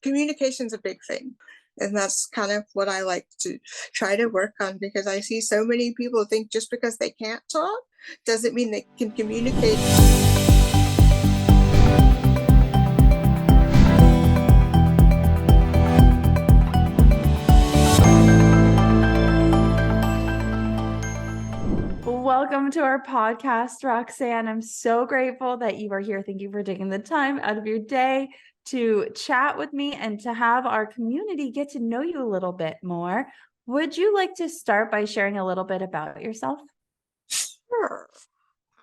communication's a big thing. And that's kind of what I like to try to work on, because I see so many people think just because they can't talk doesn't mean they can communicate. Welcome to our podcast, Roxanne. I'm so grateful that you are here. Thank you for taking the time out of your day to chat with me and to have our community get to know you a little bit more. Would you like to start by sharing a little bit about yourself? Sure.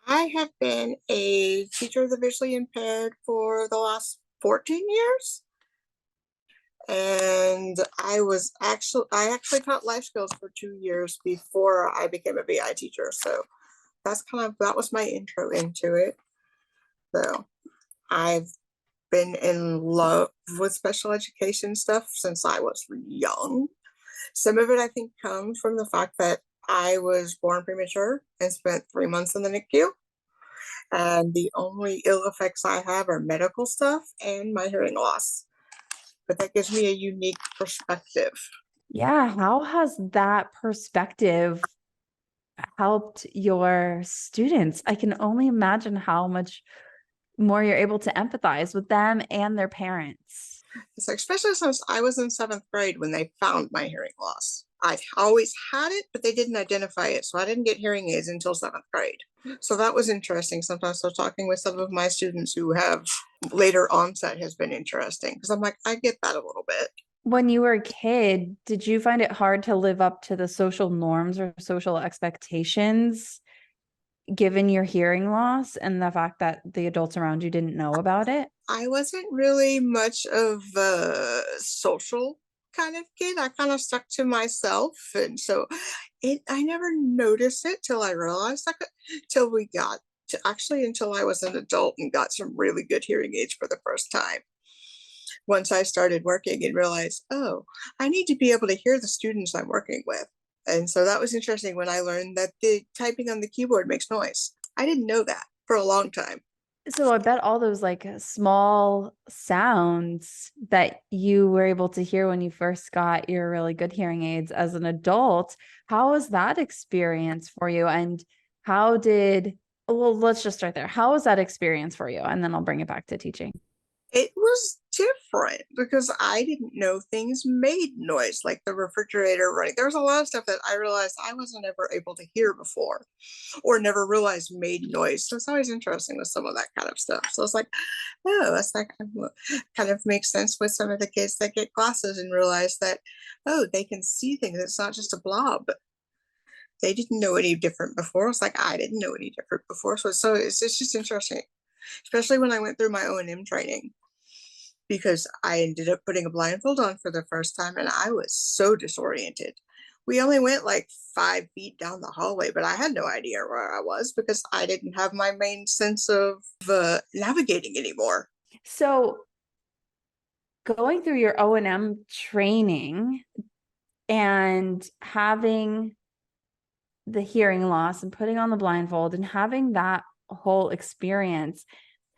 I have been a teacher of the visually impaired for the last 14 years. And I actually taught life skills for 2 years before I became a VI teacher. So that was my intro into it. So I've been in love with special education stuff since I was young. Some of it I think comes from the fact that I was born premature and spent 3 months in the NICU. And the only ill effects I have are medical stuff and my hearing loss. But that gives me a unique perspective. Yeah, how has that perspective helped your students? I can only imagine how much more you're able to empathize with them and their parents. It's like, especially since I was in 7th grade when they found my hearing loss. I've always had it, but they didn't identify it. So I didn't get hearing aids until 7th grade. So that was interesting. Sometimes so talking with some of my students who have later onset has been interesting, because I'm like, I get that a little bit. When you were a kid, did you find it hard to live up to the social norms or social expectations given your hearing loss and the fact that the adults around you didn't know about it? I wasn't really much of a social kind of kid. I kind of stuck to myself. And so I never noticed it till I realized until I was an adult and got some really good hearing aids for the first time. Once I started working and realized, oh, I need to be able to hear the students I'm working with. And so that was interesting when I learned that the typing on the keyboard makes noise. I didn't know that for a long time. So I bet all those like small sounds that you were able to hear when you first got your really good hearing aids as an adult, how was that experience for you? And let's just start there. How was that experience for you? And then I'll bring it back to teaching. It was different because I didn't know things made noise, like the refrigerator running. There was a lot of stuff that I realized I wasn't ever able to hear before, or never realized made noise. So it's always interesting with some of that kind of stuff. So it's like, oh, that's like kind of makes sense with some of the kids that get glasses and realize that, oh, they can see things. It's not just a blob. They didn't know any different before. It's like I didn't know any different before. So it's just interesting, especially when I went through my O&M training, because I ended up putting a blindfold on for the first time and I was so disoriented. We only went like 5 feet down the hallway, but I had no idea where I was because I didn't have my main sense of navigating anymore. So going through your O&M training and having the hearing loss and putting on the blindfold and having that whole experience,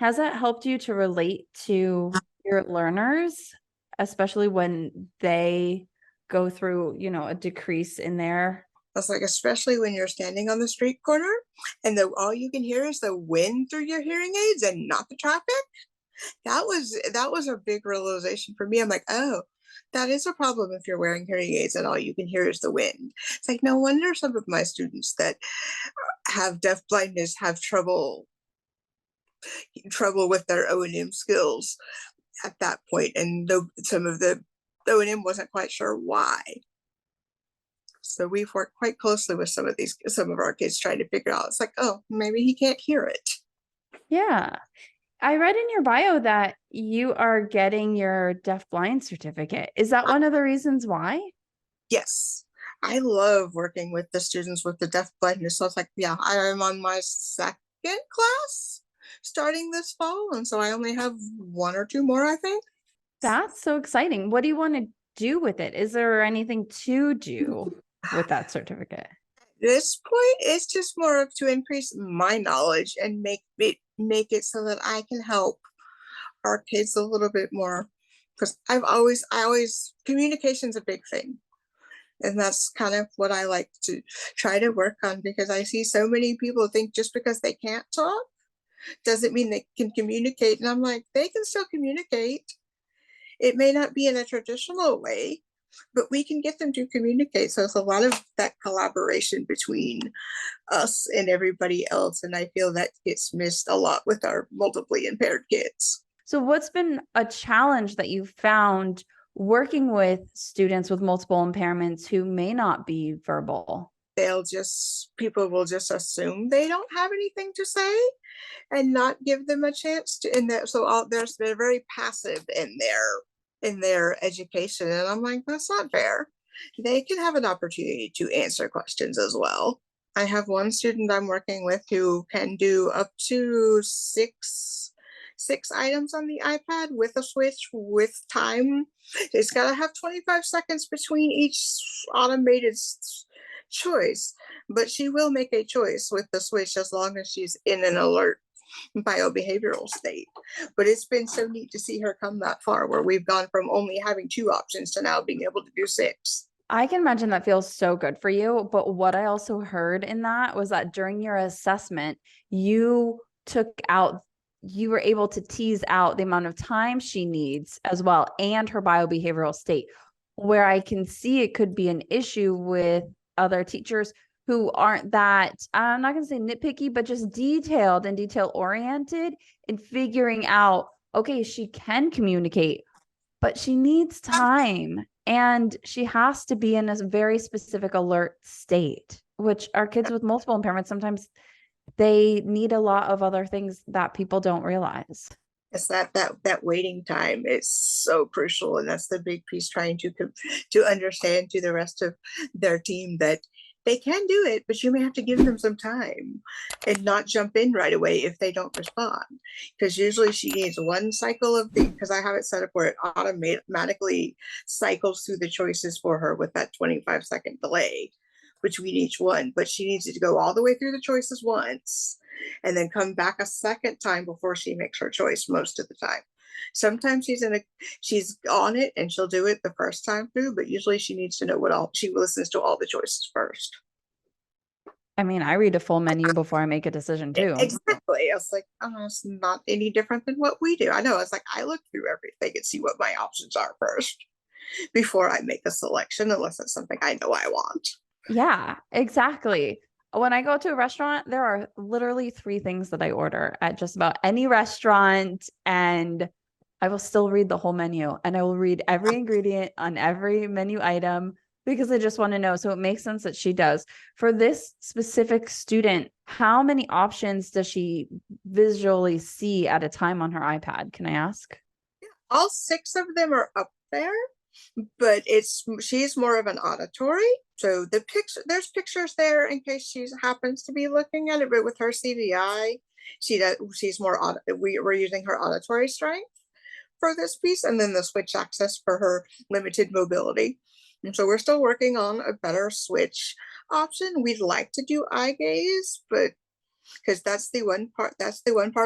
has that helped you to relate to your learners, especially when they go through, a decrease in their... That's like, especially when you're standing on the street corner and all you can hear is the wind through your hearing aids and not the traffic. That was a big realization for me. I'm like, oh, that is a problem if you're wearing hearing aids and all you can hear is the wind. It's like, no wonder some of my students that have deaf blindness have trouble with their O&M skills at that point. And some of the O&M wasn't quite sure why. So we've worked quite closely with some of our kids trying to figure out, it's like, oh, maybe he can't hear it. Yeah. I read in your bio that you are getting your deaf-blind certificate. Is that one of the reasons why? Yes. I love working with the students with the deaf blindness. So it's like, yeah, I am on my 2nd class starting this fall. And so I only have 1 or 2 more, I think. That's so exciting. What do you want to do with it? Is there anything to do with that certificate? At this point, it's just more of to increase my knowledge and make it so that I can help our kids a little bit more because I always, communication's a big thing. And that's kind of what I like to try to work on, because I see so many people think just because they can't talk doesn't mean they can communicate. And I'm like, they can still communicate. It may not be in a traditional way, but we can get them to communicate. So it's a lot of that collaboration between us and everybody else. And I feel that gets missed a lot with our multiply impaired kids. So what's been a challenge that you found working with students with multiple impairments who may not be verbal? People will just assume they don't have anything to say and not give them a chance to, in that. So they're very passive in their education. And I'm like, that's not fair. They can have an opportunity to answer questions as well. I have one student I'm working with who can do up to six items on the iPad with a switch with time. It's got to have 25 seconds between each automated choice, but she will make a choice with the switch as long as she's in an alert biobehavioral state. But it's been so neat to see her come that far, where we've gone from only having 2 options to now being able to do 6. I can imagine that feels so good for you. But what I also heard in that was that during your assessment, you were able to tease out the amount of time she needs as well, and her biobehavioral state, where I can see it could be an issue with other teachers who aren't that, I'm not going to say nitpicky, but just detailed and detail oriented in figuring out, okay, she can communicate, but she needs time and she has to be in a very specific alert state, which our kids with multiple impairments, sometimes they need a lot of other things that people don't realize. It's that waiting time is so crucial, and that's the big piece, trying to understand to the rest of their team that they can do it, but you may have to give them some time and not jump in right away if they don't respond. Because usually she needs one cycle of because I have it set up where it automatically cycles through the choices for her with that 25-second delay between each one. But she needs to go all the way through the choices once and then come back a second time before she makes her choice most of the time. Sometimes she's on it and she'll do it the first time through, but usually she needs to know she listens to all the choices first. I mean, I read a full menu before I make a decision too. Exactly. I was like, oh, it's not any different than what we do. I know. It's like, I look through everything and see what my options are first before I make a selection, unless it's something I know I want. Yeah, exactly. When I go to a restaurant, there are literally 3 things that I order at just about any restaurant, and I will still read the whole menu and I will read every ingredient on every menu item because I just want to know. So it makes sense that she does. For this specific student, how many options does she visually see at a time on her iPad? Can I ask? All 6 of them are up there, but she's more of an auditory. So there's pictures there in case she happens to be looking at it. But with her CVI, she's more we're using her auditory strength for this piece, and then the switch access for her limited mobility. And so we're still working on a better switch option. We'd like to do eye gaze, but because that's the one part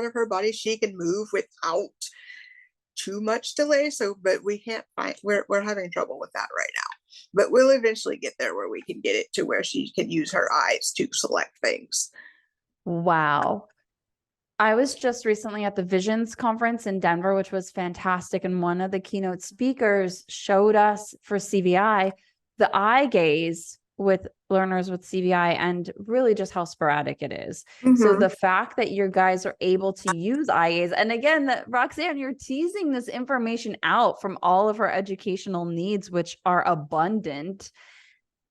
of her body she can move without too much delay. So, but we can't we're having trouble with that right now. But we'll eventually get there where we can get it to where she can use her eyes to select things. Wow. I was just recently at the Visions conference in Denver, which was fantastic. And one of the keynote speakers showed us for CVI the eye gaze with learners with CVI and really just how sporadic it is. So the fact that you guys are able to use eye gaze, and again, that Roxanne, you're teasing this information out from all of her educational needs, which are abundant,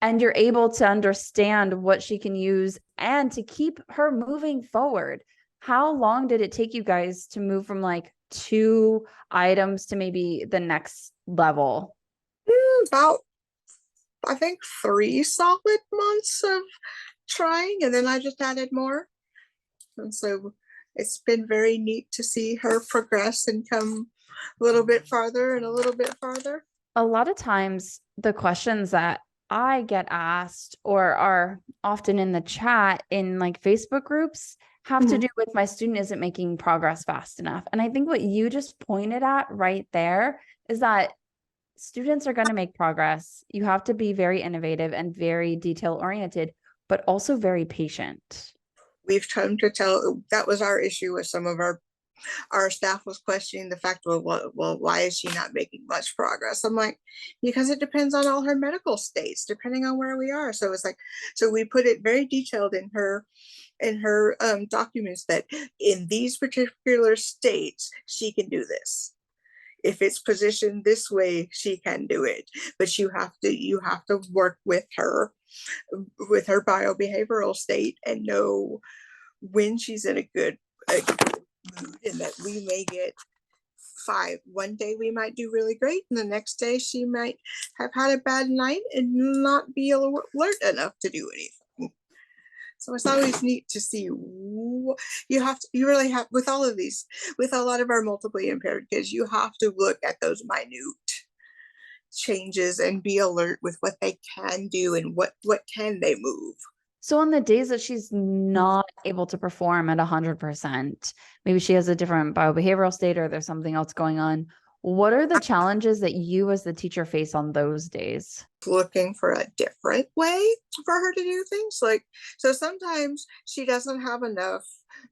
and you're able to understand what she can use and to keep her moving forward. How long did it take you guys to move from like 2 items to maybe the next level? About, I think, 3 solid months of trying, and then I just added more. And so it's been very neat to see her progress and come a little bit farther and a little bit farther. A lot of times the questions that I get asked or are often in the chat in like Facebook groups have to Mhm. do with my student isn't making progress fast enough. And I think what you just pointed at right there is that students are going to make progress. You have to be very innovative and very detail oriented, but also very patient. We've come to tell that was our issue with some of our staff was questioning the fact, well, why is she not making much progress? I'm like, because it depends on all her medical states, depending on where we are. So it's like, so we put it very detailed in her documents that in these particular states she can do this. If it's positioned this way, she can do it. But you have to work with her biobehavioral state and know when she's in a good mood, and that we may get five. One day we might do really great, and the next day she might have had a bad night and not be alert enough to do anything. So it's always neat to see. You really have, with all of these, with a lot of our multiply impaired kids, you have to look at those minute changes and be alert with what they can do and what can they move. So on the days that she's not able to perform at 100%, maybe she has a different biobehavioral state or there's something else going on. What are the challenges that you as the teacher face on those days? Looking for a different way for her to do things, like, so sometimes she doesn't have enough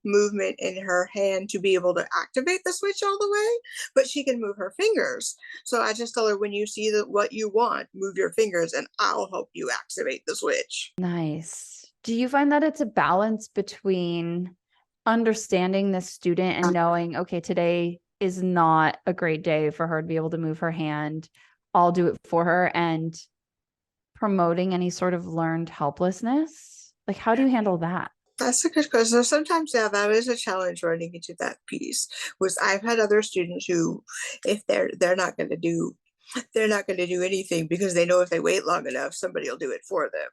movement in her hand to be able to activate the switch all the way, but she can move her fingers. So I just tell her, when you see what you want, move your fingers and I'll help you activate the switch. Nice. Do you find that it's a balance between understanding the student and knowing, okay, today is not a great day for her to be able to move her hand, I'll do it for her, and promoting any sort of learned helplessness? Like, how do you handle that? That's a good question. Sometimes, yeah, that is a challenge running into that piece. Was I've had other students who, if they're not going to do anything because they know if they wait long enough, somebody will do it for them.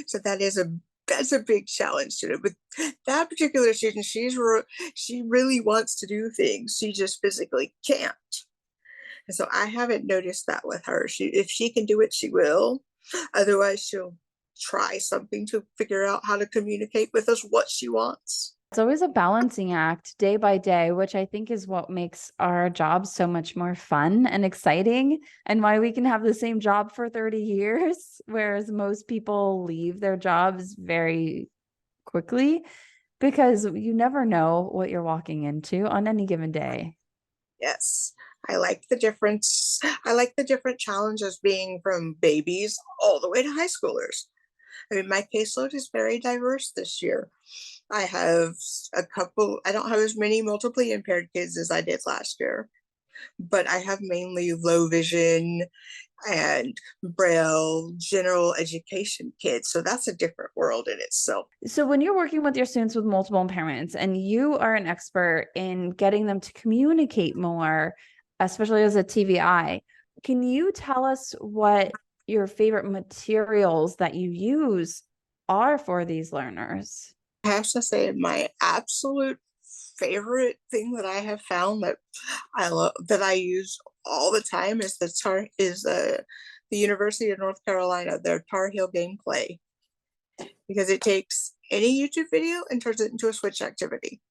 So that's a big challenge to it. But that particular student, she really wants to do things. She just physically can't. And so I haven't noticed that with her. If she can do it, she will. Otherwise, she'll try something to figure out how to communicate with us what she wants. It's always a balancing act day by day, which I think is what makes our job so much more fun and exciting, and why we can have the same job for 30 years, whereas most people leave their jobs very quickly because you never know what you're walking into on any given day. Yes. I like the difference. I like the different challenges being from babies all the way to high schoolers. I mean, my caseload is very diverse this year. I have I don't have as many multiply impaired kids as I did last year, but I have mainly low vision and braille general education kids. So that's a different world in itself. So when you're working with your students with multiple impairments and you are an expert in getting them to communicate more, especially as a TVI, can you tell us what your favorite materials that you use are for these learners? I have to say, my absolute favorite thing that I have found that I love, that I use all the time, is the University of North Carolina, their Tar Heel gameplay, because it takes any YouTube video and turns it into a switch activity.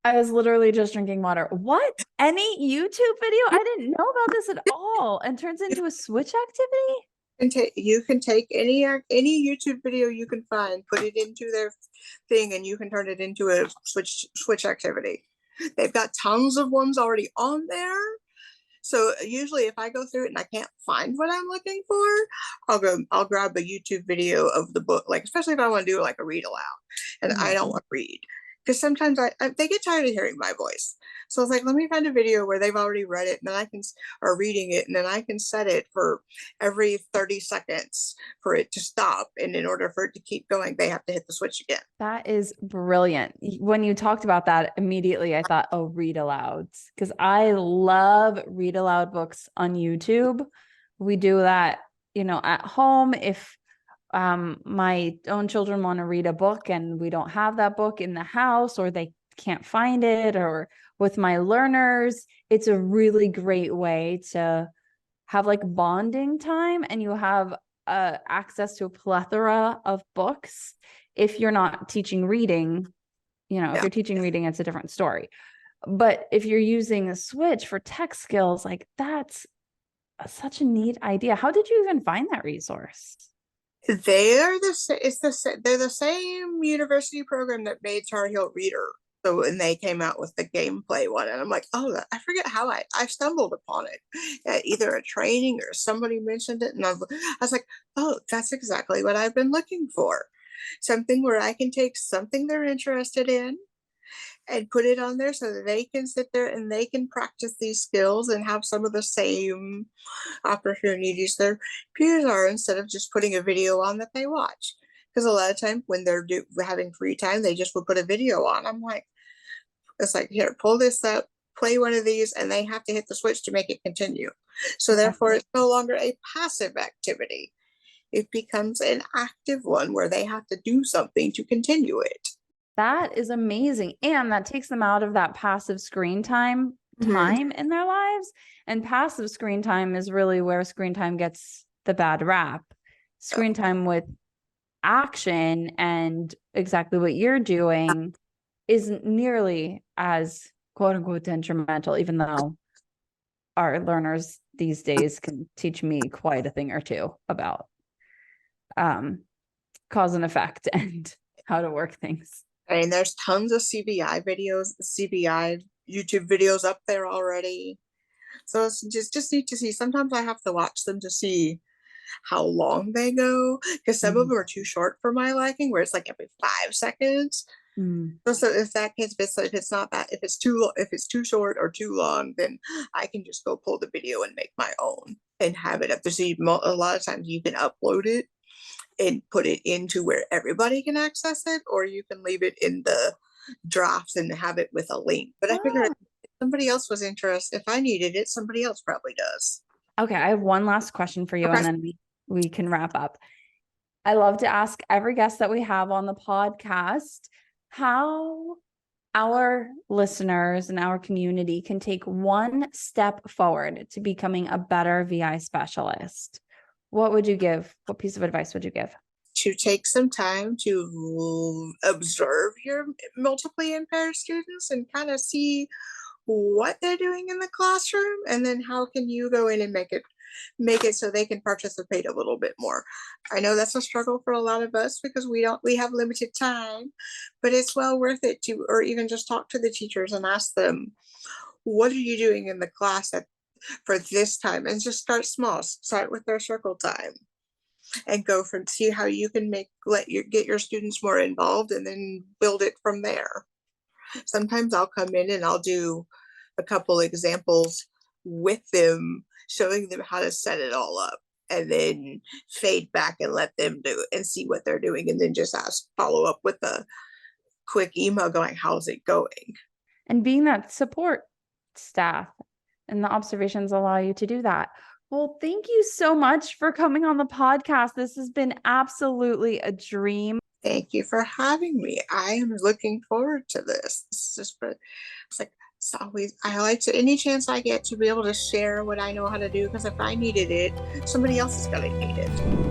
I was literally just drinking water. What? Any YouTube video? I didn't know about this at all. And turns into a switch activity? You can take any YouTube video you can find, put it into their thing, and you can turn it into a switch activity. They've got tons of ones already on there. So usually if I go through it and I can't find what I'm looking for, I'll grab a YouTube video of the book, like, especially if I want to do like a read aloud and I don't want to read. Because sometimes they get tired of hearing my voice. So it's like, let me find a video where they've already read it, and then or reading it, and then I can set it for every 30 seconds for it to stop. And in order for it to keep going, they have to hit the switch again. That is brilliant. When you talked about that, immediately I thought, oh, read alouds, because I love read aloud books on YouTube. We do that, at home. If my own children want to read a book and we don't have that book in the house, or they can't find it, or with my learners, it's a really great way to have like bonding time, and you have access to a plethora of books if you're not teaching reading, you know, if you're teaching reading, it's a different story. But if you're using a switch for tech skills, like that's such a neat idea. How did you even find that resource? They're they're the same university program that made Tar Heel Reader. So when they came out with the gameplay one, and I'm like, oh, I forget how I stumbled upon it at either a training or somebody mentioned it, and I was like, oh, that's exactly what I've been looking for. Something where I can take something they're interested in and put it on there so that they can sit there and they can practice these skills and have some of the same opportunities their peers are, instead of just putting a video on that they watch. Because a lot of times when they're having free time, they just will put a video on. I'm like, it's like, here, pull this up, play one of these, and they have to hit the switch to make it continue. So therefore, it's no longer a passive activity. It becomes an active one where they have to do something to continue it. That is amazing. And that takes them out of that passive screen time in their lives. And passive screen time is really where screen time gets the bad rap. Screen time with action and exactly what you're doing isn't nearly as quote unquote detrimental, even though our learners these days can teach me quite a thing or two about cause and effect and how to work things. I mean, there's tons of CBI videos, CBI YouTube videos up there already. So it's just neat to see. Sometimes I have to watch them to see how long they go, because some of them are too short for my liking, where it's like every 5 seconds. So if that case, if it's too short or too long, then I can just go pull the video and make my own and have it up there. So a lot of times you can upload it and put it into where everybody can access it, or you can leave it in the drafts and have it with a link. But I figured if somebody else was interested, if I needed it, somebody else probably does. Okay, I have one last question for you, and then we can wrap up. I love to ask every guest that we have on the podcast how our listeners and our community can take one step forward to becoming a better VI specialist. What would you give? What piece of advice would you give? To take some time to observe your multiply impaired students and kind of see what they're doing in the classroom, and then how can you go in and make it so they can participate a little bit more. I know that's a struggle for a lot of us because we have limited time, but it's well worth it to, or even just talk to the teachers and ask them, what are you doing in the class for this time? And just start small, start with their circle time and go from, see how you can get your students more involved, and then build it from there. Sometimes I'll come in and I'll do a couple examples with them, showing them how to set it all up, and then fade back and let them do it and see what they're doing, and then just follow up with a quick email going, how's it going? And being that support staff, and the observations allow you to do that. Well, thank you so much for coming on the podcast. This has been absolutely a dream. Thank you for having me. I am looking forward to this. It's like, it's always, I like to, any chance I get to be able to share what I know how to do, because if I needed it, somebody else is going to need it.